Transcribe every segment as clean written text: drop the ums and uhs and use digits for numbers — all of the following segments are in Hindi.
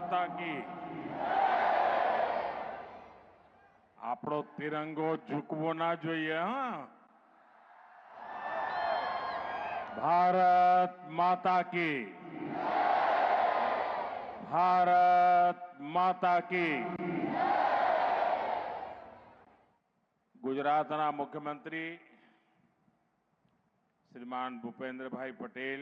माता की। આપણો તિરંગો ઝૂકવો ના જોઈએ હા। ભારત માતા की। भारत माता की। गुजरातना मुख्यमंत्री श्रीमान भूपेन्द्रभाई पटेल,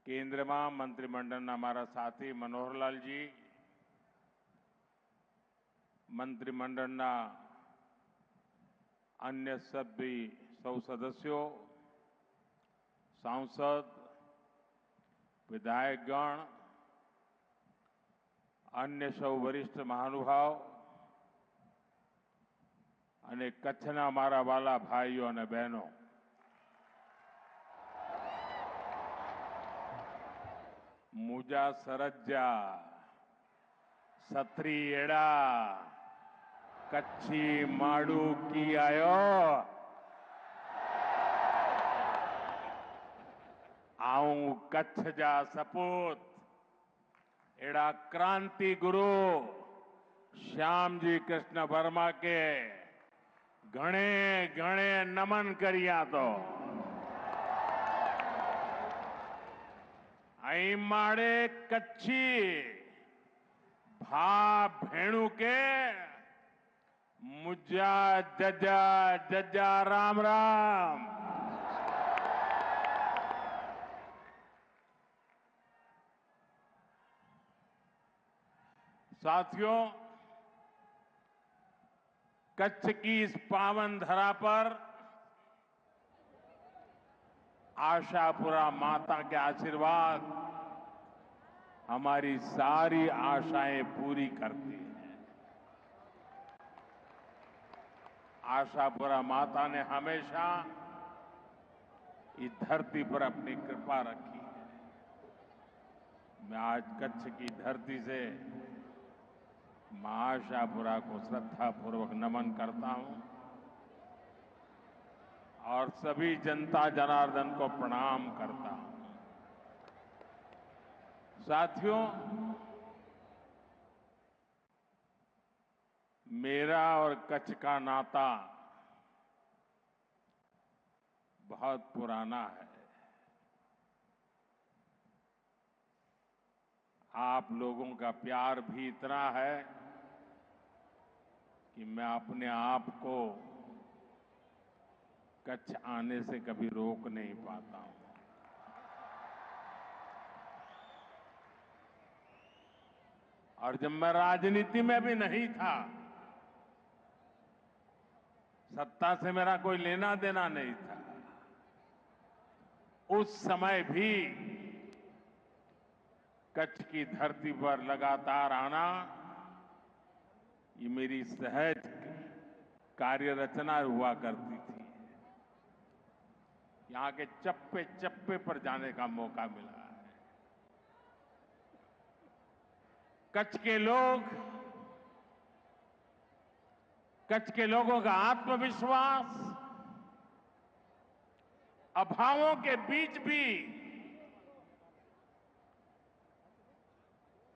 केंद्र में मंत्रिमंडल हमारा साथी मनोहरलाल जी, मंत्रिमंडल अन्य सभी सौ सदस्यों, सांसद, विधायकगण, अन्य सौ वरिष्ठ महानुभाव અને કચ્છના મારા વાલા ભાઈઓ અને બહેનો, મુજા સરજ્જા સત્રી એડા કચ્છી માડુ की आयो। आऊं कच्छ जा सपूत एड़ा क्रांति गुरु श्यामजी कृष्ण वर्मा के घणे घणे नमन करिया तो आई माड़े कच्छी भा भेणु के मुजा जजा जजा राम राम। साथियों, कच्छ की इस पावन धरा पर आशापुरा माता के आशीर्वाद हमारी सारी आशाएं पूरी करती हैं। आशापुरा माता ने हमेशा इस धरती पर अपनी कृपा रखी है। मैं आज कच्छ की धरती से मां आशापुरा को श्रद्धापूर्वक नमन करता हूं और सभी जनता जनार्दन को प्रणाम करता हूं। साथियों, मेरा और कच्छ का नाता बहुत पुराना है। आप लोगों का प्यार भी इतना है कि मैं अपने आप को कच्छ आने से कभी रोक नहीं पाता हूं। और जब मैं राजनीति में भी नहीं था, सत्ता से मेरा कोई लेना देना नहीं था, उस समय भी कच्छ की धरती पर लगातार आना ये मेरी सहज कार्य रचना हुआ करती थी। यहां के चप्पे चप्पे पर जाने का मौका मिला है। कच्छ के लोगों का आत्मविश्वास अभावों के बीच भी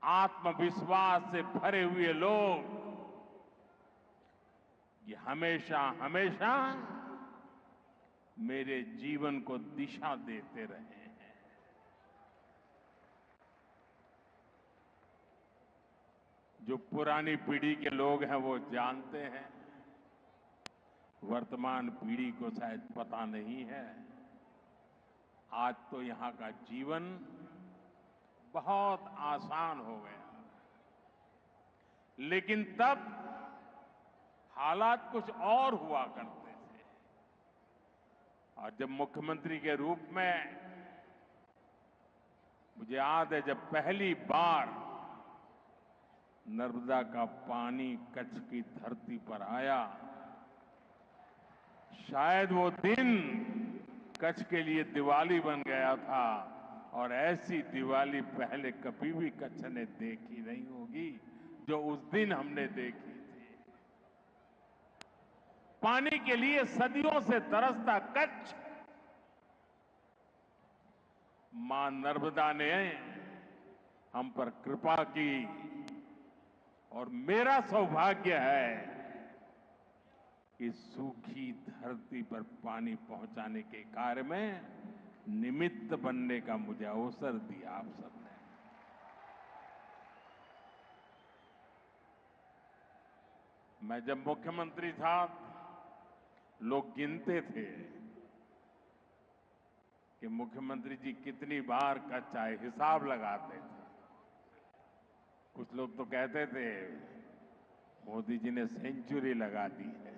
आत्मविश्वास से भरे हुए लोग ये हमेशा हमेशा मेरे जीवन को दिशा देते रहे हैं। जो पुरानी पीढ़ी के लोग हैं वो जानते हैं, वर्तमान पीढ़ी को शायद पता नहीं है। आज तो यहां का जीवन बहुत आसान हो गया, लेकिन तब हालात कुछ और हुआ करते थे। और जब मुख्यमंत्री के रूप में मुझे याद है, जब पहली बार नर्मदा का पानी कच्छ की धरती पर आया, शायद वो दिन कच्छ के लिए दिवाली बन गया था। और ऐसी दिवाली पहले कभी भी कच्छ ने देखी नहीं होगी जो उस दिन हमने देखी थी। पानी के लिए सदियों से तरसता कच्छ, मां नर्मदा ने हम पर कृपा की और मेरा सौभाग्य है कि सूखी धरती पर पानी पहुंचाने के कार्य में निमित्त बनने का मुझे अवसर दिया आप सबने। मैं जब मुख्यमंत्री था, लोग गिनते थे कि मुख्यमंत्री जी कितनी बार कच्छ आए, हिसाब लगाते थे। कुछ लोग तो कहते थे मोदी जी ने सेंचुरी लगा दी है।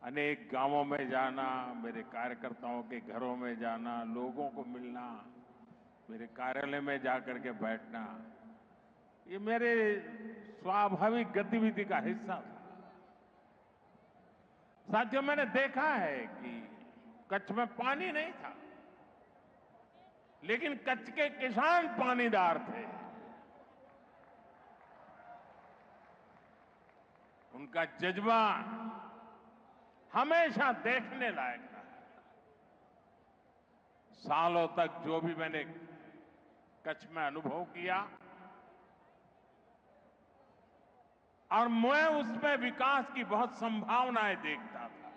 अनेक गांवों में जाना, मेरे कार्यकर्ताओं के घरों में जाना, लोगों को मिलना, मेरे कार्यालय में जाकर के बैठना, ये मेरे स्वाभाविक गतिविधि का हिस्सा था। साथियों, मैंने देखा है कि कच्छ में पानी नहीं था, लेकिन कच्छ के किसान पानीदार थे। उनका जज्बा हमेशा देखने लायक रहा है। सालों तक जो भी मैंने कच्छ में अनुभव किया और मैं उसमें विकास की बहुत संभावनाएं देखता था।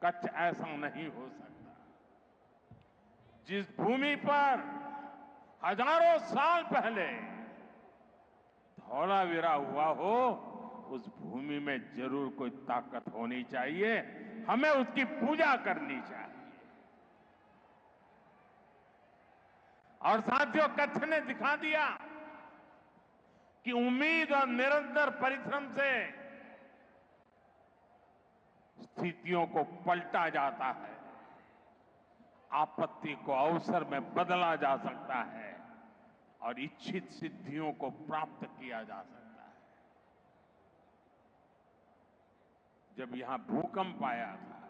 कच्छ ऐसा नहीं हो सकता। जिस भूमि पर हजारों साल पहले धौलावीरा हुआ हो, उस भूमि में जरूर कोई ताकत होनी चाहिए। हमें उसकी पूजा करनी चाहिए। और साथियों, कच्छ ने दिखा दिया कि उम्मीद और निरंतर परिश्रम से स्थितियों को पलटा जाता है, आपत्ति को अवसर में बदला जा सकता है और इच्छित सिद्धियों को प्राप्त किया जा सकता है। जब यहां भूकंप आया था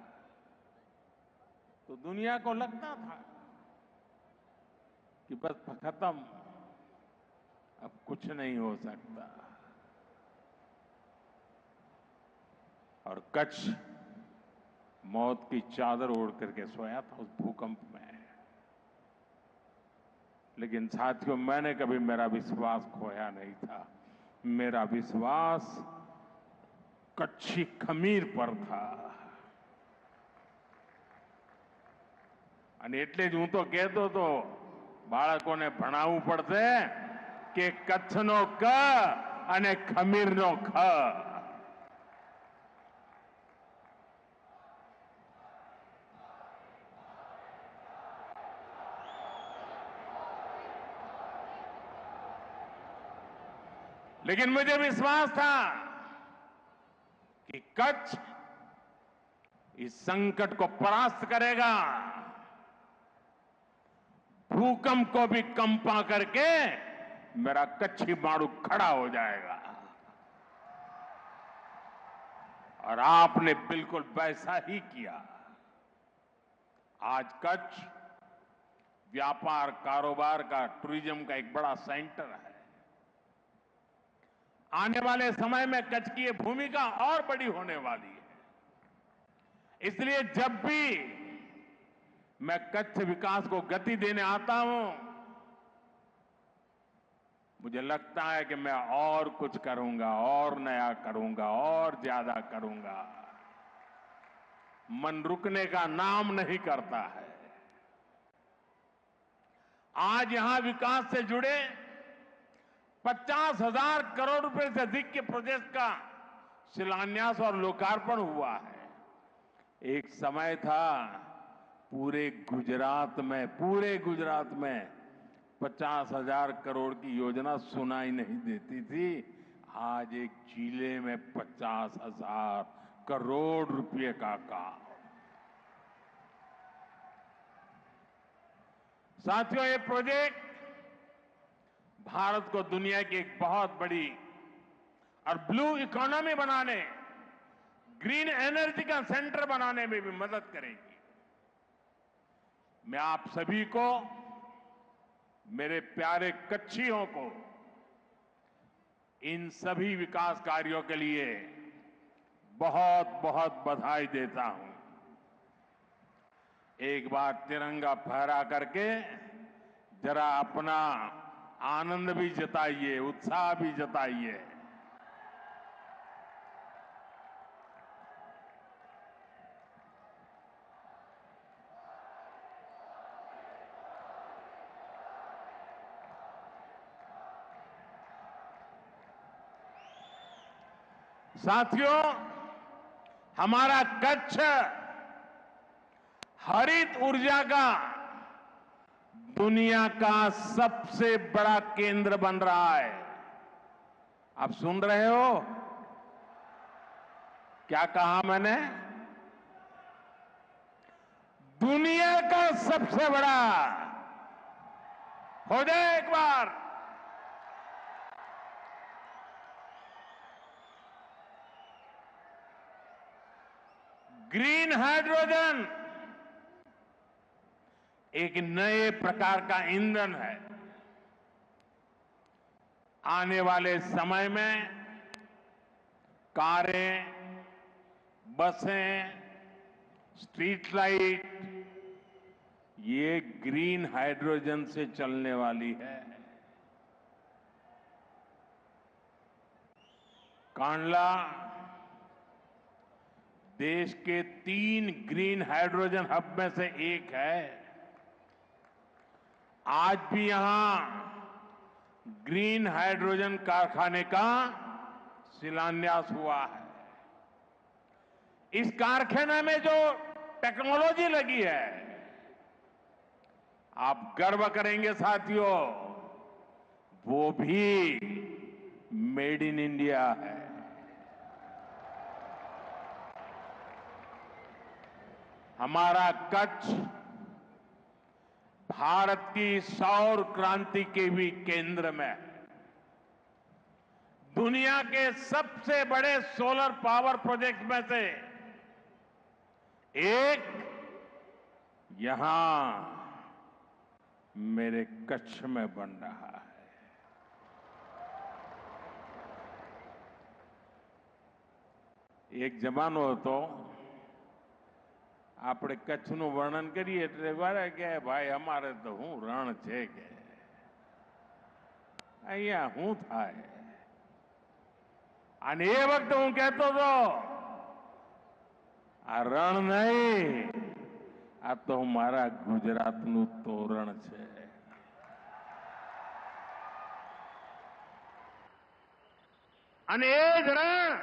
तो दुनिया को लगता था कि बस खत्म, अब कुछ नहीं हो सकता। और कच्छ मौत की चादर ओढ़ करके सोया था उस भूकंप में। लेकिन साथियों, मैंने कभी मेरा विश्वास खोया नहीं था। मेरा विश्वास कच्छी खमीर पर था। અને એટલે જ હું તો કહેતો હતો, બાળકોને ભણાવવું પડશે કે કચ્છનો ક અને ખમીરનો ખ। लेकिन मुझे विश्वास था कि कच्छ इस संकट को परास्त करेगा, भूकंप को भी कंपा करके मेरा कच्छी मारू खड़ा हो जाएगा। और आपने बिल्कुल वैसा ही किया। आज कच्छ व्यापार, कारोबार का, टूरिज्म का एक बड़ा सेंटर है। आने वाले समय में कच्छ की ये भूमिका और बड़ी होने वाली है। इसलिए जब भी मैं कच्छ विकास को गति देने आता हूं, मुझे लगता है कि मैं और कुछ करूंगा, और नया करूंगा, और ज्यादा करूंगा। मन रुकने का नाम नहीं करता है। आज यहां विकास से जुड़े 50,000 करोड़ रुपए से अधिक के प्रोजेक्ट का शिलान्यास और लोकार्पण हुआ है। एक समय था पूरे गुजरात में 50,000 करोड़ की योजना सुनाई नहीं देती थी। आज एक जिले में 50,000 करोड़ रुपए का काम। साथियों, ये प्रोजेक्ट भारत को दुनिया की एक बहुत बड़ी और ब्लू इकोनॉमी बनाने, ग्रीन एनर्जी का सेंटर बनाने में भी मदद करेगी। मैं आप सभी को, मेरे प्यारे कच्छियों को, इन सभी विकास कार्यों के लिए बहुत बहुत बधाई देता हूं। एक बार तिरंगा फहरा करके जरा अपना आनंद भी जताइए, उत्साह भी जताइए। साथियों, हमारा कच्छ हरित ऊर्जा का दुनिया का सबसे बड़ा केंद्र बन रहा है। आप सुन रहे हो? क्या कहा मैंने? दुनिया का सबसे बड़ा। हो जाए एक बार। ग्रीन हाइड्रोजन एक नए प्रकार का ईंधन है। आने वाले समय में कारें, बसें, स्ट्रीट लाइट ये ग्रीन हाइड्रोजन से चलने वाली है। कांडला देश के 3 ग्रीन हाइड्रोजन हब में से एक है। आज भी यहां ग्रीन हाइड्रोजन कारखाने का शिलान्यास हुआ है। इस कारखाने में जो टेक्नोलॉजी लगी है, आप गर्व करेंगे साथियों, वो भी मेड इन इंडिया है। हमारा कच्छ भारत की सौर क्रांति के भी केंद्र में है। दुनिया के सबसे बड़े सोलर पावर प्रोजेक्ट में से एक यहां मेरे कच्छ में बन रहा है। एक जमानो હતો આપણે કચ્છનું વર્ણન કરીએ એટલે વારે કે ભાઈ અમારે તો હું રણ છે કે અહીંયા શું થાય। અને એ વખતે હું કહેતો હતો આ રણ નહીં, આ તો મારા ગુજરાતનું તોરણ છે। અને એ જ રણ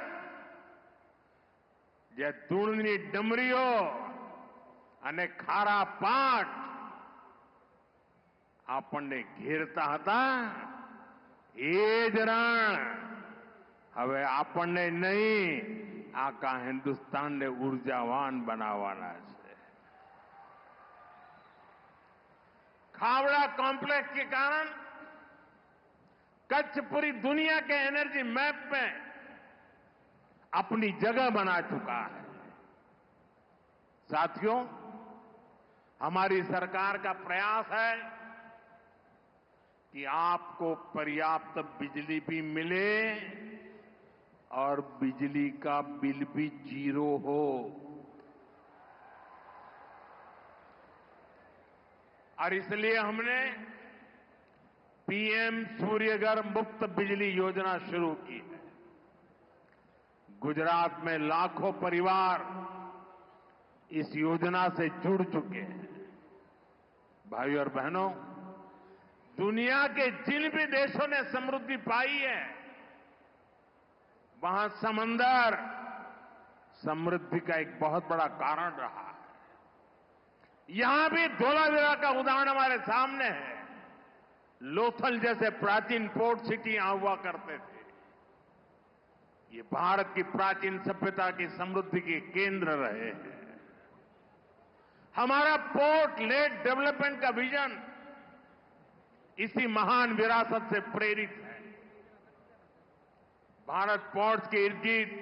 જે ધૂળની ડમરીઓ અને ખારા પાટ આપણને ઘેરતા હતા, એ જ રણ હવે આપણને નહીં, આખા હિન્દુસ્તાનને ઉર્જાવાન બનાવવાના છે। खावड़ा कॉम्प्लेक्स के कारण कच्छ पूरी दुनिया के एनर्जी मैप में अपनी जगह बना चुका है। साथियों, हमारी सरकार का प्रयास है कि आपको पर्याप्त बिजली भी मिले और बिजली का बिल भी 0 हो। और इसलिए हमने पीएम सूर्यघर मुफ्त बिजली योजना शुरू की है। गुजरात में लाखों परिवार इस योजना से जुड़ चुके हैं। भाइयों और बहनों, दुनिया के जिन भी देशों ने समृद्धि पाई है, वहां समंदर समृद्धि का एक बहुत बड़ा कारण रहा है। यहां भी धोलावीरा का उदाहरण हमारे सामने है। लोथल जैसे प्राचीन पोर्ट सिटी यहां हुआ करते थे। ये भारत की प्राचीन सभ्यता की समृद्धि के केंद्र रहे हैं। हमारा पोर्ट लेड डेवलपमेंट का विजन इसी महान विरासत से प्रेरित है। भारत पोर्ट्स के इर्द गिर्द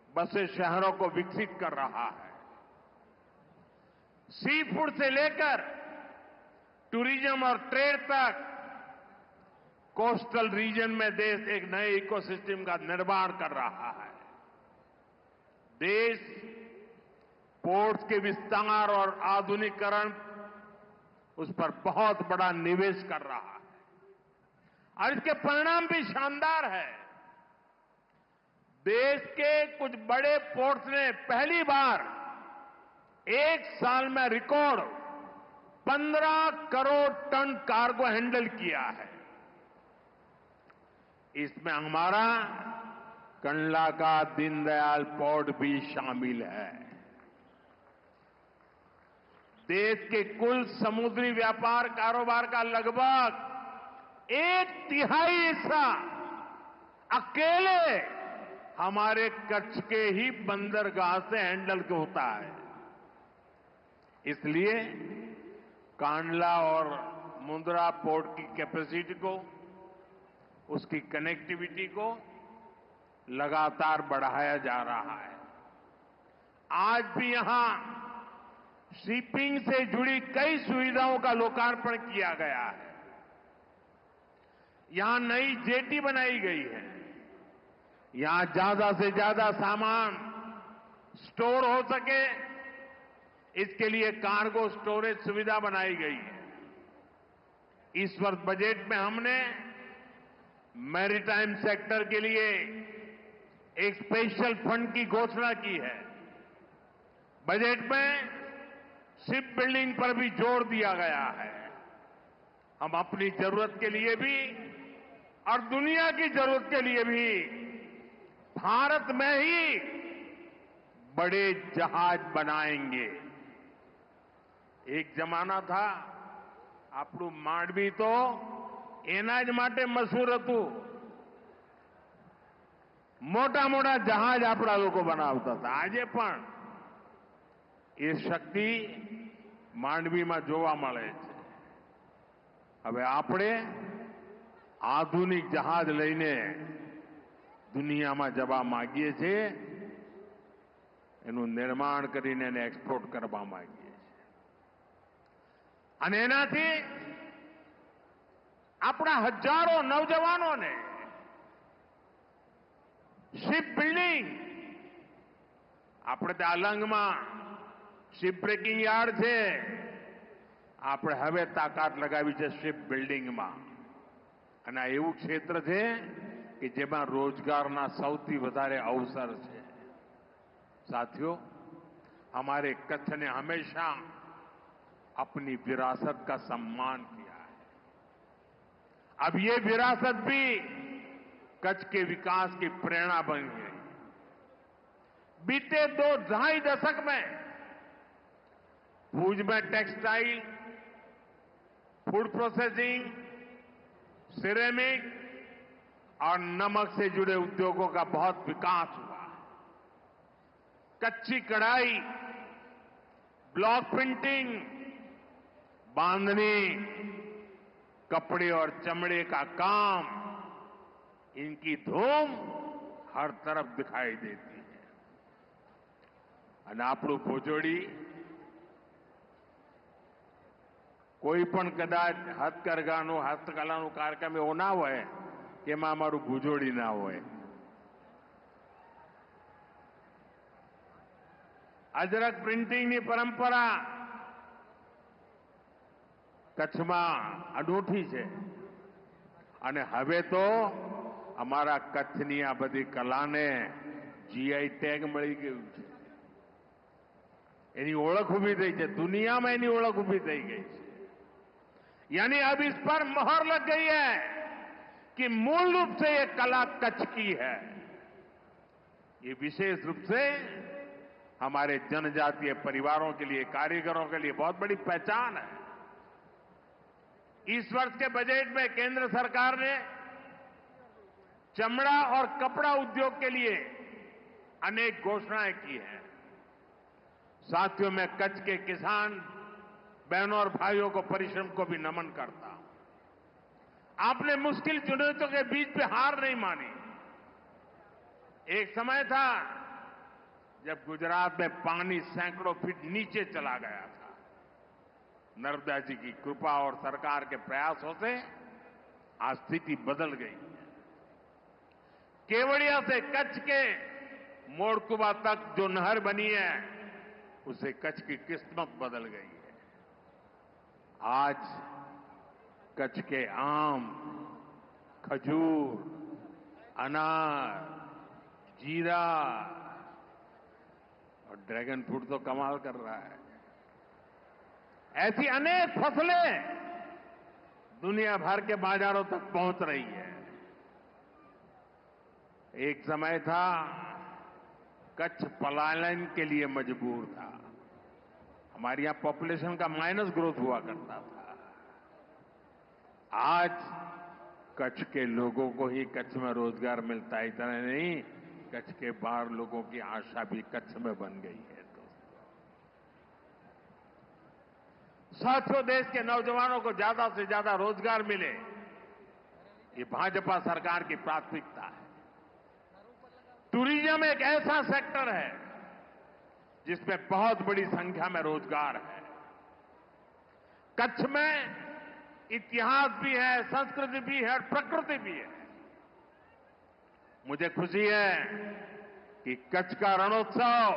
बसे शहरों को विकसित कर रहा है। सी फूड से लेकर टूरिज्म और ट्रेड तक कोस्टल रीजन में देश एक नए इकोसिस्टम का निर्माण कर रहा है। देश पोर्ट्स के विस्तार और आधुनिकीकरण उस पर बहुत बड़ा निवेश कर रहा है और इसके परिणाम भी शानदार है। देश के कुछ बड़े पोर्ट्स ने पहली बार एक साल में record 15 crore ton cargo handle किया है। इसमें हमारा कंडला का दीनदयाल पोर्ट भी शामिल है। देश के कुल समुद्री व्यापार कारोबार का लगभग 1/3 हिस्सा अकेले हमारे कच्छ के ही बंदरगाह से हैंडल होता है। इसलिए कांडला और मुंद्रा पोर्ट की कैपेसिटी को, उसकी कनेक्टिविटी को लगातार बढ़ाया जा रहा है। आज भी यहां शिपिंग से जुड़ी कई सुविधाओं का लोकार्पण किया गया है। यहां नई जेटी बनाई गई है। यहां ज्यादा से ज्यादा सामान स्टोर हो सके, इसके लिए कार्गो स्टोरेज सुविधा बनाई गई है। इस वर्ष बजट में हमने मैरीटाइम सेक्टर के लिए एक स्पेशल फंड की घोषणा की है। बजट में शिप बिल्डिंग पर भी जोर दिया गया है। हम अपनी जरूरत के लिए भी और दुनिया की जरूरत के लिए भी भारत में ही बड़े जहाज बनाएंगे। एक जमाना था, આપણું માંડવી તો એના જ માટે મશહૂર હતું। મોટા મોટા જહાજ આપણા લોકો બનાવતા હતા। આજે પણ એ શક્તિ માંડવીમાં જોવા મળે છે। હવે આપણે આધુનિક જહાજ લઈને દુનિયામાં જવા માંગીએ છીએ। એનું નિર્માણ કરીને એને એક્સપોર્ટ કરવા માંગીએ છીએ અને એનાથી આપણા હજારો નવજવાનોને શિપ બિલ્ડિંગ, આપણે ત્યાં અલંગમાં શિપ બ્રેકિંગ યાર્ડ છે, આપણે હવે તાકાત લગાવી છે શિપ બિલ્ડિંગમાં અને આ એવું ક્ષેત્ર છે કે જેમાં રોજગારના સૌથી વધારે અવસર છે। साथियों, हमारे कच्छ ने हमेशा अपनी विरासत का सम्मान किया है। अब ये विरासत भी कच्छ के विकास की प्रेरणा बन गई। बीते 2-2.5 दशक में भुज में टेक्सटाइल, फूड प्रोसेसिंग, सिरेमिक और नमक से जुड़े उद्योगों का बहुत विकास हुआ। कच्ची कढ़ाई, ब्लॉक प्रिंटिंग, बांधनी, कपड़े और चमड़े का काम, इनकी धूम हर तरफ दिखाई देती है। અને આપણું ભુજોડી કોઈ પણ કદાચ હસ્તકલાનું કાર્યક્રમ એવો ના હોય કે એમાં અમારું ભુજોડી ના હોય। અજરક પ્રિન્ટિંગની પરંપરા કચ્છમાં અનોઠી છે અને હવે તો અમારા કચ્છની આ બધી કલાને જીઆઈ ટેગ મળી ગયું છે। એની ઓળખ ઊભી થઈ છે, દુનિયામાં એની ઓળખ ઊભી થઈ ગઈ છે। यानी अब इस पर मोहर लग गई है कि मूल रूप से ये कला कच्छ की है। ये विशेष रूप से हमारे जनजातीय परिवारों के लिए, कारीगरों के लिए बहुत बड़ी पहचान है। इस वर्ष के बजट में केंद्र सरकार ने चमड़ा और कपड़ा उद्योग के लिए अनेक घोषणाएं की हैं। साथियों, मैं कच्छ के किसान बहनों और भाइयों को, परिश्रम को भी नमन करता हूं। आपने मुश्किल चुनौतियों के बीच में हार नहीं मानी। एक समय था जब गुजरात में पानी सैकड़ों फीट नीचे चला गया था। नर्मदा जी की कृपा और सरकार के प्रयासों से आज स्थिति बदल गई। केवड़िया से कच्छ के मोड़कुबा तक जो नहर बनी है उससे कच्छ की किस्मत बदल गई है। आज कच्छ के आम, खजूर, अनार, जीरा और ड्रैगन फ्रूट तो कमाल कर रहा है। ऐसी अनेक फसलें दुनिया भर के बाजारों तक पहुंच रही है। एक समय था कच्छ पलायन के लिए मजबूर था। हमारे यहां पॉपुलेशन का माइनस ग्रोथ हुआ करता था। आज कच्छ के लोगों को ही कच्छ में रोजगार मिलता है। इतना नहीं, कच्छ के बाहर लोगों की आशा भी कच्छ में बन गई है। साथियों, देश के नौजवानों को ज्यादा से ज्यादा रोजगार मिले, ये भाजपा सरकार की प्राथमिकता है। टूरिज्म एक ऐसा सेक्टर है जिसमें बहुत बड़ी संख्या में रोजगार है। कच्छ में इतिहास भी है, संस्कृति भी है और प्रकृति भी है। मुझे खुशी है कि कच्छ का रणोत्सव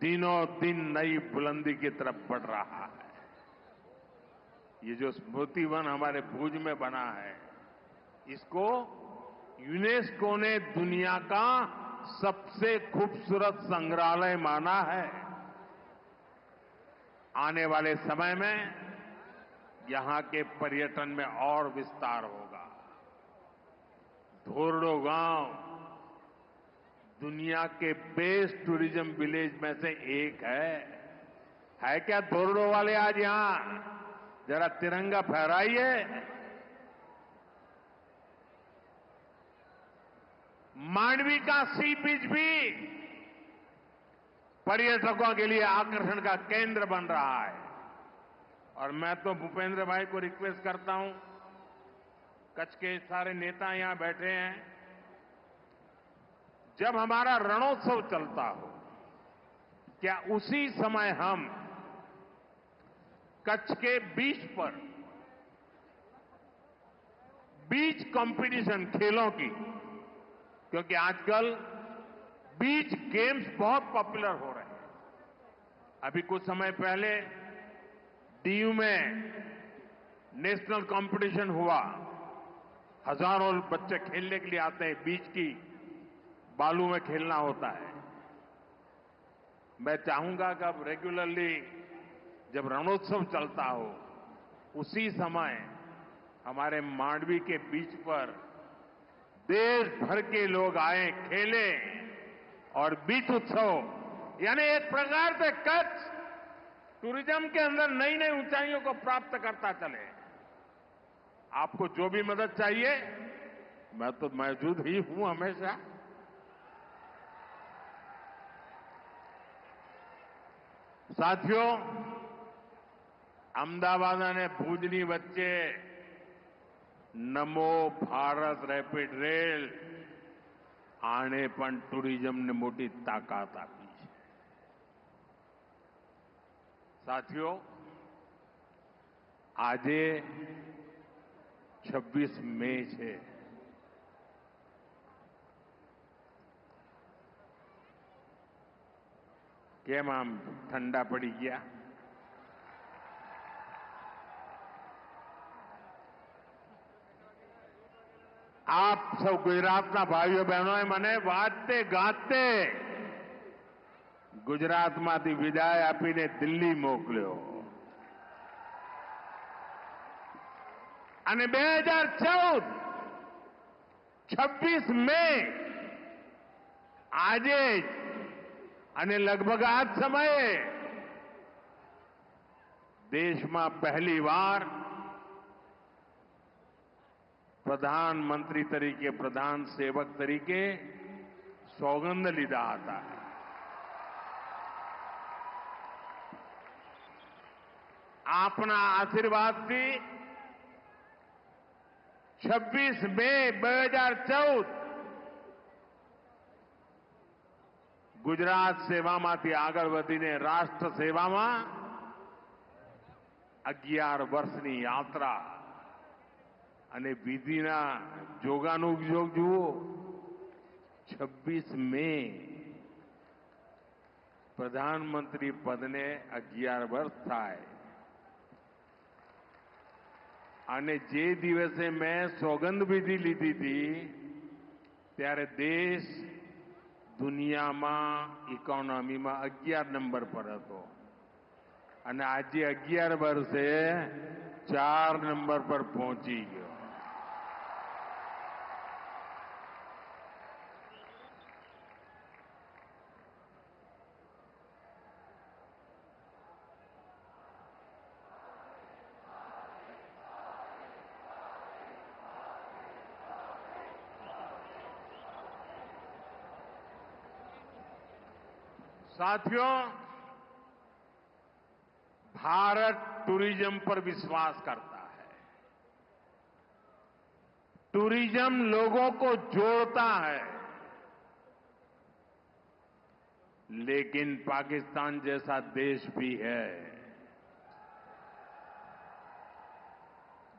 दिनों दिन नई बुलंदी की तरफ बढ़ रहा है। ये जो स्मृति वन हमारे भुज में बना है, इसको यूनेस्को ने दुनिया का सबसे खूबसूरत संग्रहालय माना है। आने वाले समय में यहां के पर्यटन में और विस्तार होगा। धोरडो गांव दुनिया के बेस्ट टूरिज्म विलेज में से एक है क्या धोरडो वाले? आज यहां जरा तिरंगा फहराइए। मांडवी का सी बीच भी पर्यटकों के लिए आकर्षण का केंद्र बन रहा है। और मैं तो भूपेंद्र भाई को रिक्वेस्ट करता हूं, कच्छ के सारे नेता यहां बैठे हैं, जब हमारा रणोत्सव चलता हो, क्या उसी समय हम कच्छ के बीच पर बीच कंपटीशन खेलों की, क्योंकि आजकल बीच गेम्स बहुत पॉपुलर हो रहे हैं। अभी कुछ समय पहले दीव में नेशनल कंपटीशन हुआ। हजारों बच्चे खेलने के लिए आते हैं, बीच की बालू में खेलना होता है। मैं चाहूंगा कि अब रेगुलरली जब रणोत्सव चलता हो, उसी समय हमारे मांडवी के बीच पर देश भर के लोग आए, खेले और बीच उत्सव, यानी एक प्रकार से कच्छ टूरिज्म के अंदर नई नई ऊंचाइयों को प्राप्त करता चले। आपको जो भी मदद चाहिए, मैं तो मौजूद ही हूं हमेशा। साथियों, अहमदाबाद ने भूजनी वच्चे नमो भारत રેપિડ રેલ આણે પણ ટુરિઝમને મોટી તાકાત આપી છે। સાથીઓ, આજે 26 મે છે। કેમ આમ ઠંડા પડી ગયા? આપ સૌ ગુજરાતના ભાઈઓ બહેનોએ મને વાજતે ગાજતે ગુજરાતમાંથી વિદાય આપીને દિલ્હી મોકલ્યો અને 2014 26 મે આજે જ અને લગભગ આ જ સમયે દેશમાં પહેલીવાર प्रधानमंत्री तरीके, प्रधान सेवक तरीके सौगंध लीधा था। आपना आशीर्वाद थी 26 મે 2014 गुजरात સેવામાંથી આગળ વધીને રાષ્ટ્ર સેવામાં 11 વર્ષની યાત્રા અને વિધિના જોગાનુજોગ જુઓ, 26 मई प्रधानमंत्री पद ने 11 વર્ષ થાય અને જે દિવસે મેં સોગંદ વિધિ લીધી હતી ત્યારે દેશ દુનિયામાં ઇકોનોમીમાં 11 નંબર પર હતો અને આજે 11 વર્ષે 4 નંબર પર પહોંચી ગયો. साथियों, भारत टूरिज्म पर विश्वास करता है. टूरिज्म लोगों को जोड़ता है. लेकिन पाकिस्तान जैसा देश भी है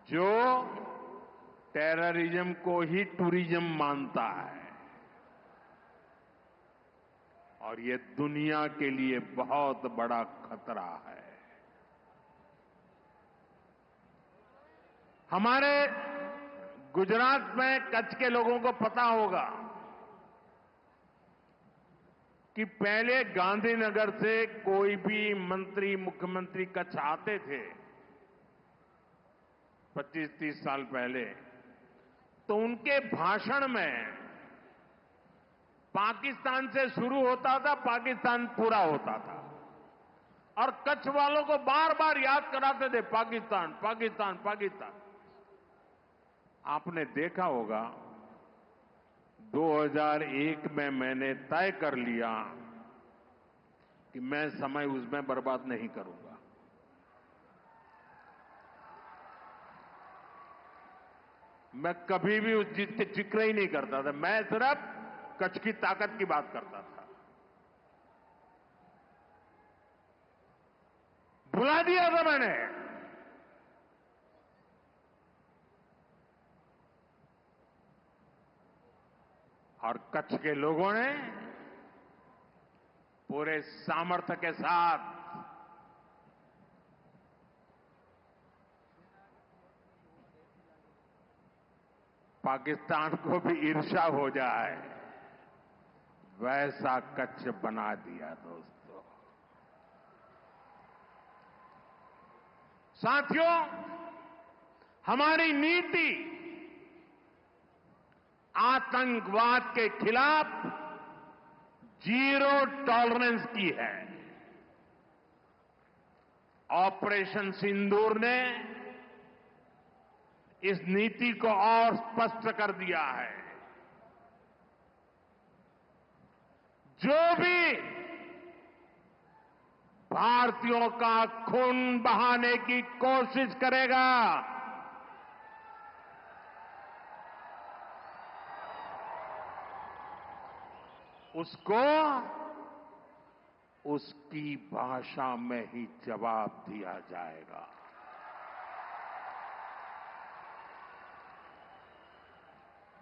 जो टेररिज्म को ही टूरिज्म मानता है और ये दुनिया के लिए बहुत बड़ा खतरा है. हमारे गुजरात में कच्छ के लोगों को पता होगा कि पहले गांधीनगर से कोई भी मंत्री मुख्यमंत्री कच्छ आते थे 25-30 साल पहले, तो उनके भाषण में पाकिस्तान से शुरू होता था, पाकिस्तान पूरा होता था और कच्छ वालों को बार बार याद कराते थे पाकिस्तान पाकिस्तान पाकिस्तान. आपने देखा होगा 2001 में मैंने तय कर लिया कि मैं समय उसमें बर्बाद नहीं करूंगा. मैं कभी भी उस चीज के जिक्र ही नहीं करता था. मैं सिर्फ कच्छ की ताकत की बात करता था. भुला दिया था मैंने. और कच्छ के लोगों ने पूरे सामर्थ्य के साथ पाकिस्तान को भी ईर्ष्या हो जाए वैसा कच्छ बना दिया. दोस्तों, साथियों, हमारी नीति आतंकवाद के खिलाफ जीरो टॉलरेंस की है. ऑपरेशन सिंदूर ने इस नीति को और स्पष्ट कर दिया है. जो भी भारतीयों का खून बहाने की कोशिश करेगा उसको उसकी भाषा में ही जवाब दिया जाएगा.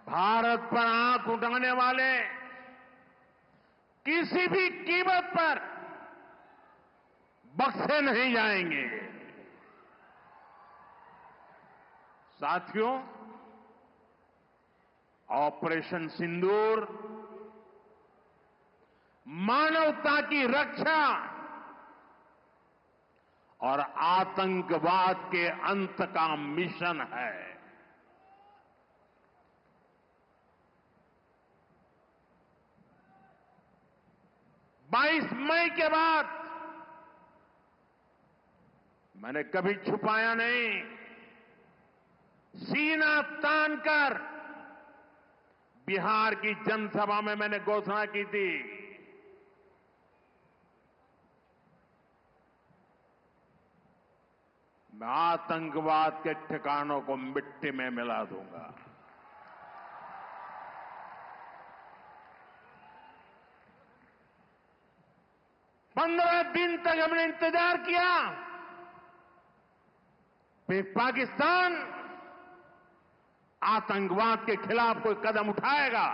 भारत पर आंख उठाने वाले किसी भी कीमत पर बख्शे नहीं जाएंगे. साथियों, ऑपरेशन सिंदूर मानवता की रक्षा और आतंकवाद के अंत का मिशन है. 22 मई के बाद मैंने कभी छुपाया नहीं, सीना तानकर बिहार की जनसभा में मैंने घोषणा की थी, मैं आतंकवाद के ठिकानों को मिट्टी में मिला दूंगा. पंद्रह दिन तक हमने इंतजार किया, फिर पाकिस्तान आतंकवाद के खिलाफ कोई कदम उठाएगा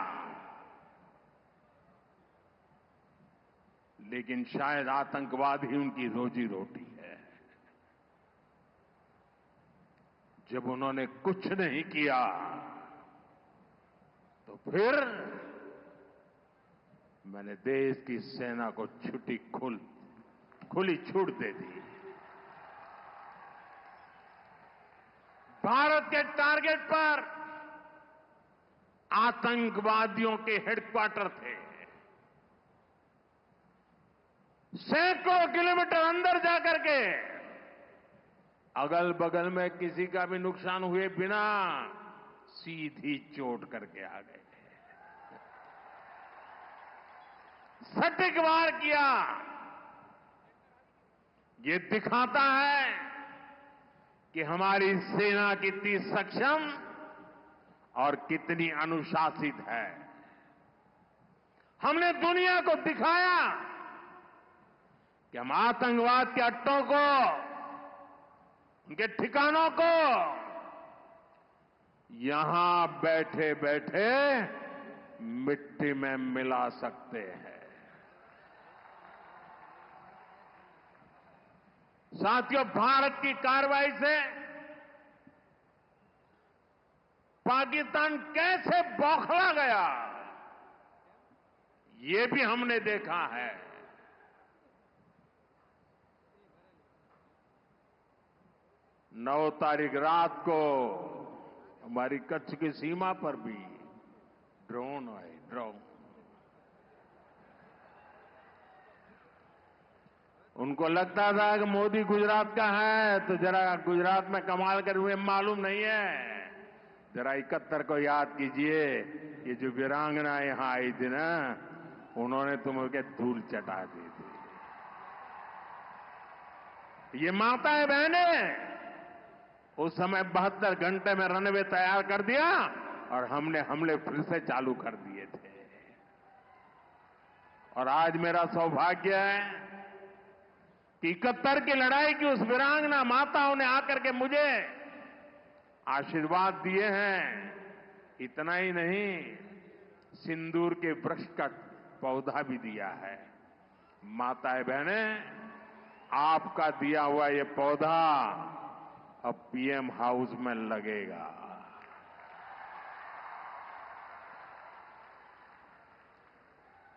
लेकिन शायद आतंकवाद ही उनकी रोजी रोटी है। जब उन्होंने कुछ नहीं किया तो फिर मैंने देश की सेना को खुली छूट दे दी। भारत के टारगेट पर आतंकवादियों के हेडक्वार्टर थे। सैकड़ों किलोमीटर अंदर जाकर के अगल बगल में किसी का भी नुकसान हुए बिना सीधी चोट करके आ गए। सटीक वार किया। ये दिखाता है कि हमारी सेना कितनी सक्षम और कितनी अनुशासित है। हमने दुनिया को दिखाया कि हम आतंकवाद के अड्डों को, उनके ठिकानों को यहां बैठे बैठे मिट्टी में मिला सकते हैं। साथियों, भारत की कार्रवाई से पाकिस्तान कैसे बौखला गया, ये भी हमने देखा है। 9 तारीख रात को हमारी कच्छ की सीमा पर भी ड्रोन आए। उनको लगता था कि मोदी गुजरात का है तो जरा गुजरात में कमाल कर हुए मालूम नहीं है। जरा 71 को याद कीजिए, ये जो वीरांगना यहां आई थी ना, उन्होंने तुम्हें धूल चटा दी थी। ये माताएं बहनें उस समय 72 घंटे में रनवे तैयार कर दिया और हमने हमले फिर से चालू कर दिए थे। और आज मेरा सौभाग्य है कि 71 की लड़ाई की उस वीरांगना माताओं ने आकर के मुझे आशीर्वाद दिए हैं। इतना ही नहीं, सिंदूर के वृक्ष का पौधा भी दिया है। माताएं बहनें, आपका दिया हुआ ये पौधा अब पीएम हाउस में लगेगा।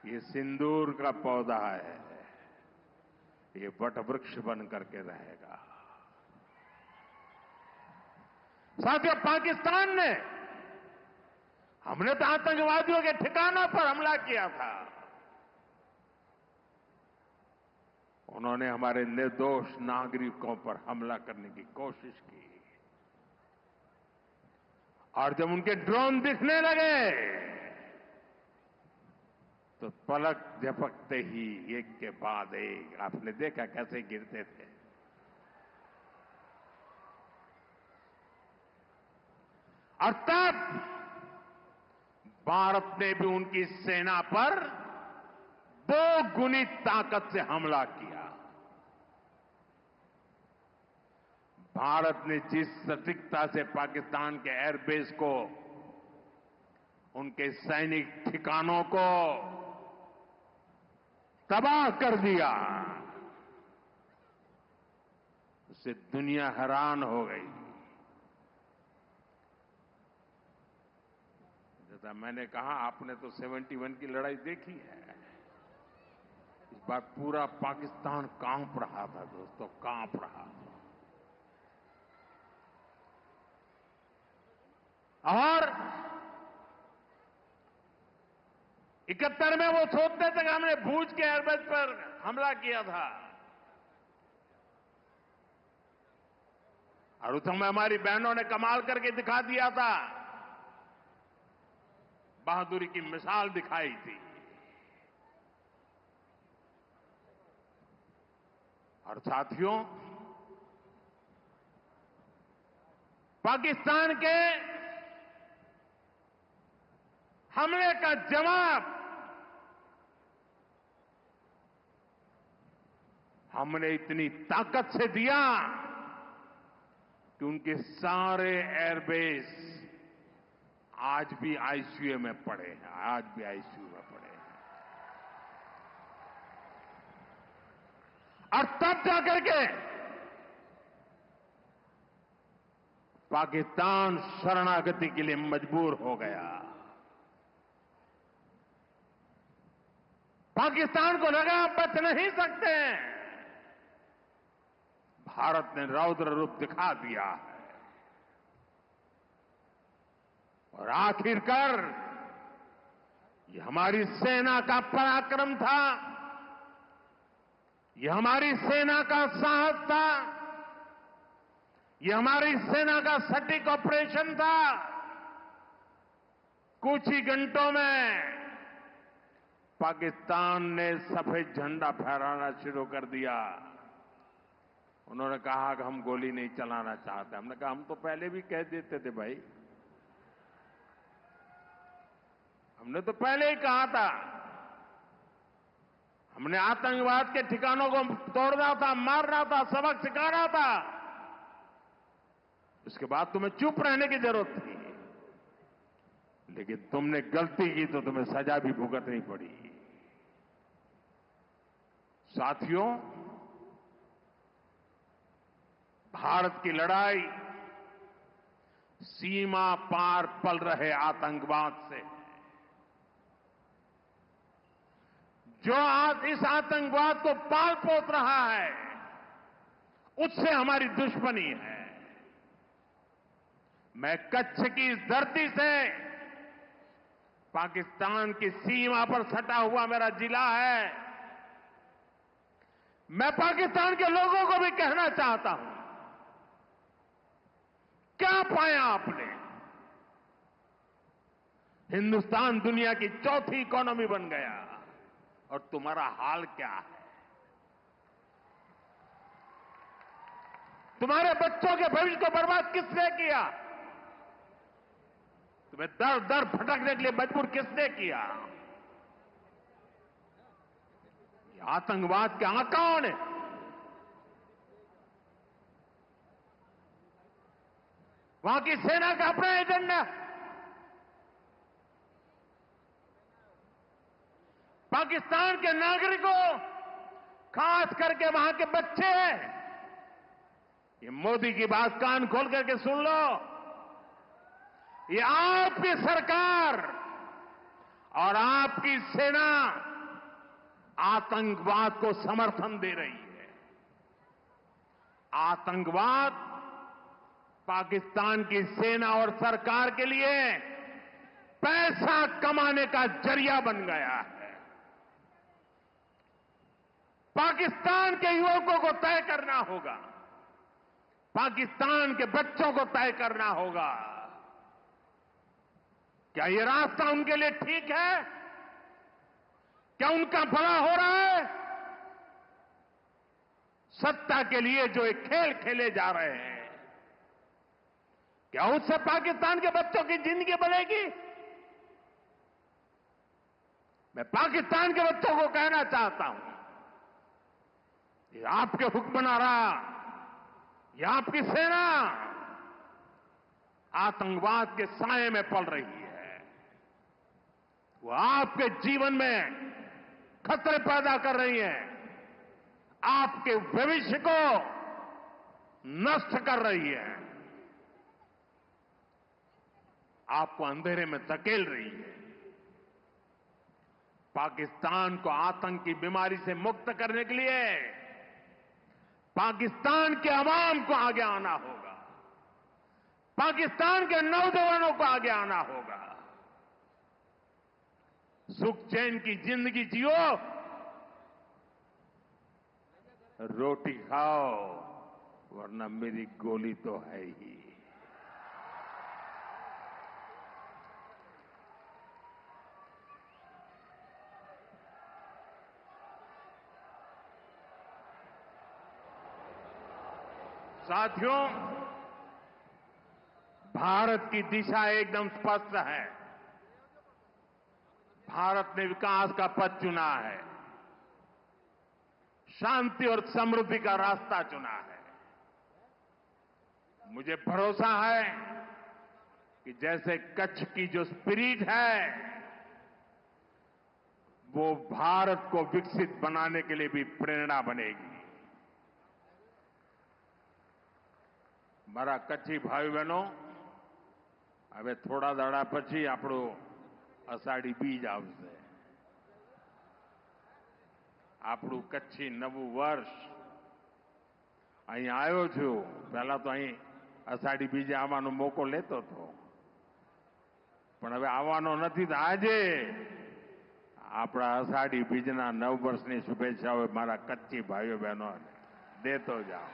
ये सिंदूर का पौधा है, ये वट वृक्ष बन करके रहेगा। साथियों, पाकिस्तान ने, हमने तो आतंकवादियों के ठिकानों पर हमला किया था। उन्होंने हमारे निर्दोष नागरिकों पर हमला करने की कोशिश की। और जब उनके ड्रोन दिखने लगे तो पलक झपकते ही एक के बाद एक, आपने देखा कैसे गिरते थे। और तब भारत ने भी उनकी सेना पर 2 गुनी ताकत से हमला किया। भारत ने जिस सटीकता से पाकिस्तान के एयरबेस को, उनके सैनिक ठिकानों को तबाह कर दिया, उससे दुनिया हैरान हो गई। जैसा मैंने कहा, आपने तो 71 की लड़ाई देखी है। इस बार पूरा पाकिस्तान कांप रहा था दोस्तों, कांप रहा था। और 71 में वो सोचते थे कि हमने भूज के एयरबेस पर हमला किया था। और उस समय हमारी बहनों ने कमाल करके दिखा दिया था, बहादुरी की मिसाल दिखाई थी। और साथियों, पाकिस्तान के हमले का जवाब हमने इतनी ताकत से दिया कि उनके सारे एयरबेस आज भी आईसीयू में पड़े हैं, आज भी आईसीयू में पड़े हैं। और तब जाकर के पाकिस्तान शरणागति के लिए मजबूर हो गया। पाकिस्तान को लगा बच नहीं सकते। भारत ने रौद्र रूप दिखा दिया है और आखिरकार ये हमारी सेना का पराक्रम था, ये हमारी सेना का साहस था, ये हमारी सेना का सटीक ऑपरेशन था। कुछ ही घंटों में पाकिस्तान ने सफेद झंडा फहराना शुरू कर दिया। उन्होंने कहा कि हम गोली नहीं चलाना चाहते। हमने कहा हम तो पहले भी कह देते थे भाई, हमने तो पहले ही कहा था। हमने आतंकवाद के ठिकानों को तोड़ना था, मारना था, सबक सिखाना था। उसके बाद तुम्हें चुप रहने की जरूरत थी, लेकिन तुमने गलती की तो तुम्हें सजा भी भुगतनी पड़ी। साथियों, भारत की लड़ाई सीमा पार पल रहे आतंकवाद से। जो आज इस आतंकवाद को पाल पोस रहा है, उससे हमारी दुश्मनी है। मैं कच्छ की इस धरती से, पाकिस्तान की सीमा पर सटा हुआ मेरा जिला है, मैं पाकिस्तान के लोगों को भी कहना चाहता हूं, क्या पाया आपने? हिंदुस्तान दुनिया की चौथी इकोनॉमी बन गया और तुम्हारा हाल क्या है? तुम्हारे बच्चों के भविष्य को बर्बाद किसने किया? तुम्हें दर दर भटकने के लिए मजबूर किसने किया? ये आतंकवाद के आकाओं ने। वहां की सेना का अपना एजेंडा। पाकिस्तान के नागरिकों, खास करके वहां के बच्चे, ये मोदी की बात कान खोल करके सुन लो। ये आपकी सरकार और आपकी सेना आतंकवाद को समर्थन दे रही है। आतंकवाद पाकिस्तान की सेना और सरकार के लिए पैसा कमाने का जरिया बन गया है। पाकिस्तान के युवकों को तय करना होगा, पाकिस्तान के बच्चों को तय करना होगा, क्या ये रास्ता उनके लिए ठीक है? क्या उनका भला हो रहा है? सत्ता के लिए जो एक खेल खेले जा रहे हैं, क्या उससे पाकिस्तान के बच्चों की जिंदगी बनेगी? मैं पाकिस्तान के बच्चों को कहना चाहता हूं, ये आपके हुक्मनारा, ये आपकी सेना आतंकवाद के साए में पल रही है। वो आपके जीवन में खतरे पैदा कर रही है, आपके भविष्य को नष्ट कर रही है, आपको अंधेरे में धकेल रही है। पाकिस्तान को आतंक की बीमारी से मुक्त करने के लिए पाकिस्तान के अवाम को आगे आना होगा, पाकिस्तान के नौजवानों को आगे आना होगा। सुख चैन की जिंदगी जियो, रोटी खाओ, वरना मेरी गोली तो है ही। साथियों, भारत की दिशा एकदम स्पष्ट है। भारत ने विकास का पथ चुना है, शांति और समृद्धि का रास्ता चुना है। मुझे भरोसा है कि जैसे कच्छ की जो स्पिरिट है, वो भारत को विकसित बनाने के लिए भी प्रेरणा बनेगी। મારા કચ્છી ભાઈ બહેનો, હવે થોડા દાડા પછી આપણું અષાઢી બીજ આવશે. આપણું કચ્છી નવું વર્ષ અહીં આવ્યો છું. પહેલા તો અહીં અષાઢી બીજે આવવાનો મોકો લેતો હતો, પણ હવે આવવાનો નથી. તો આજે આપણા અષાઢી બીજના નવ વર્ષની શુભેચ્છાઓ મારા કચ્છી ભાઈઓ બહેનો દેતો જાઓ.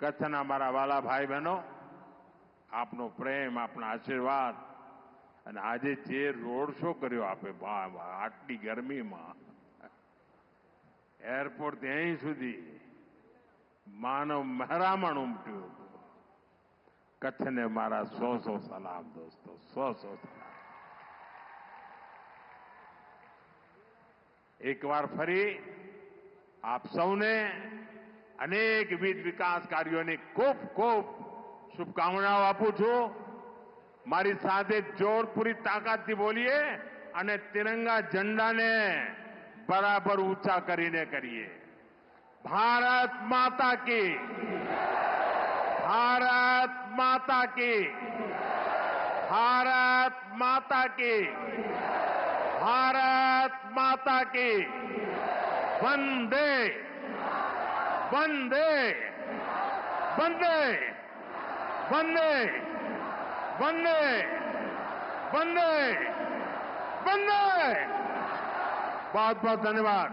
કચ્છના મારા વાલા ભાઈ બહેનો, આપનો પ્રેમ, આપના આશીર્વાદ અને આજે જે રોડ શો કર્યો આપે આટલી ગરમીમાં, એરપોર્ટથી અહીં સુધી માનવ મહેરામણ ઉમટ્યું હતું. કચ્છને મારા 100 સલામ દોસ્તો, 100 સલામ. एक बार फरी आप सौने अनेकविध विकास कार्यों ने खूब खूब शुभकामनाओं आपू छू. मारी साथे जोर पूरी ताकत थी बोलिए અને तिरंगा झंडा ने बराबर ऊंचा करीने करिए. भारत माता की, भारत माता की, भारत माता की, भारत माता की. वंदे वंदे वंदे वंदे वंदे वंदे वंदे. बहुत बहुत धन्यवाद.